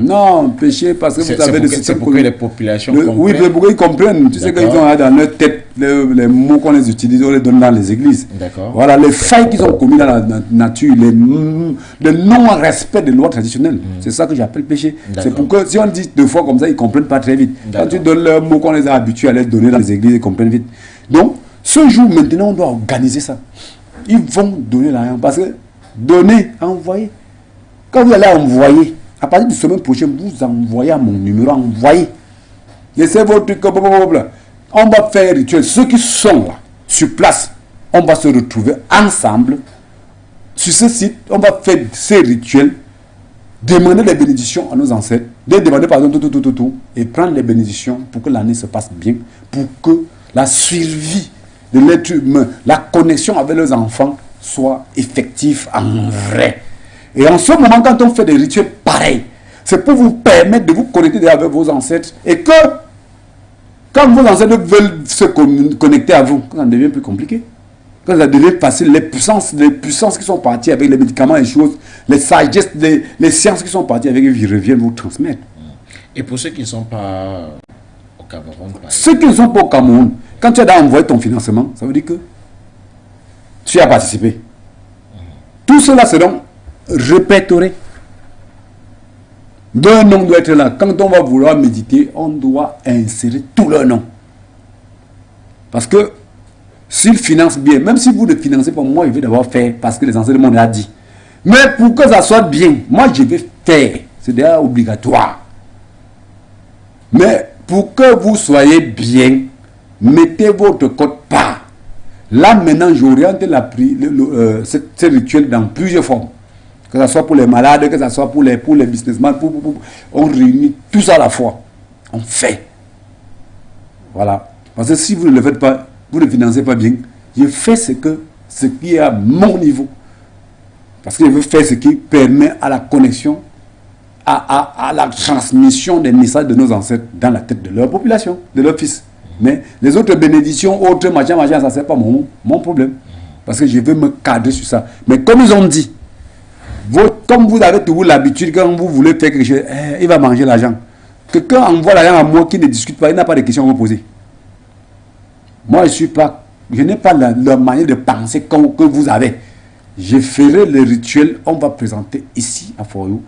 Non, péché parce que vous avez le système. C'est pour que les populations comprennent. Oui, c'est pour qu'ils comprennent. Tu sais qu'ils ont dans leur tête les mots qu'on les utilise, on les donne dans les églises. D'accord. Voilà, les failles qu'ils ont commis dans la nature, le non-respect des lois traditionnelles. C'est ça que j'appelle péché. C'est pour que si on dit deux fois comme ça, ils ne comprennent pas très vite. Quand tu donnes leurs mots qu'on les a habitués à les donner dans les églises, ils comprennent vite. Donc, ce jour maintenant, on doit organiser ça. Ils vont donner l'argent parce que donner, envoyer. Quand vous allez envoyer, à partir du semaine prochain, vous envoyez à mon numéro, envoyez. Laissez votre truc, on va faire un rituel. Ceux qui sont là, sur place, on va se retrouver ensemble. Sur ce site, on va faire ces rituels, demander des bénédictions à nos ancêtres, demander par exemple tout, et prendre les bénédictions pour que l'année se passe bien, pour que la survie de l'être humain, la connexion avec les enfants soit effective en vrai. Et en ce moment, quand on fait des rituels pareils, c'est pour vous permettre de vous connecter avec vos ancêtres et que, quand vos ancêtres veulent se connecter à vous, ça devient plus compliqué. Quand ça devient facile, les puissances qui sont parties avec les médicaments et choses, les sagesses, les sciences qui sont parties avec eux, ils reviennent vous transmettre. Et pour ceux qui ne sont pas au Cameroun, ceux qui ne sont pas au Cameroun, quand tu as envoyé ton financement, ça veut dire que tu as participé. Tout cela seront répertoriés. Deux noms doivent être là. Quand on va vouloir méditer, on doit insérer tout leur nom. Parce que s'ils financent bien, même si vous ne financez pas, moi je vais d'abord faire parce que les ancêtres m'ont dit. Mais pour que ça soit bien, moi je vais faire. C'est déjà obligatoire. Mais pour que vous soyez bien, mettez votre code part. Là maintenant, j'oriente ce rituel dans plusieurs formes. Que ce soit pour les malades, que ce soit pour les businessmen, on réunit tout ça à la fois. On fait. Voilà. Parce que si vous ne le faites pas, vous ne financez pas bien, je fais ce qui est à mon niveau. Parce que je veux faire ce qui permet à la connexion, à la transmission des messages de nos ancêtres dans la tête de leur population, de leurs fils. Mais les autres bénédictions, autres machin, ça c'est pas mon problème. Parce que je veux me cadrer sur ça. Mais comme ils ont dit, comme vous avez toujours l'habitude, quand vous voulez faire quelque chose, il va manger l'argent. Quelqu'un envoie l'argent à moi qui ne discute pas, il n'a pas de questions à me poser. Moi, je n'ai pas la manière de penser que vous avez. Je ferai le rituel, on va présenter ici à Foroyou.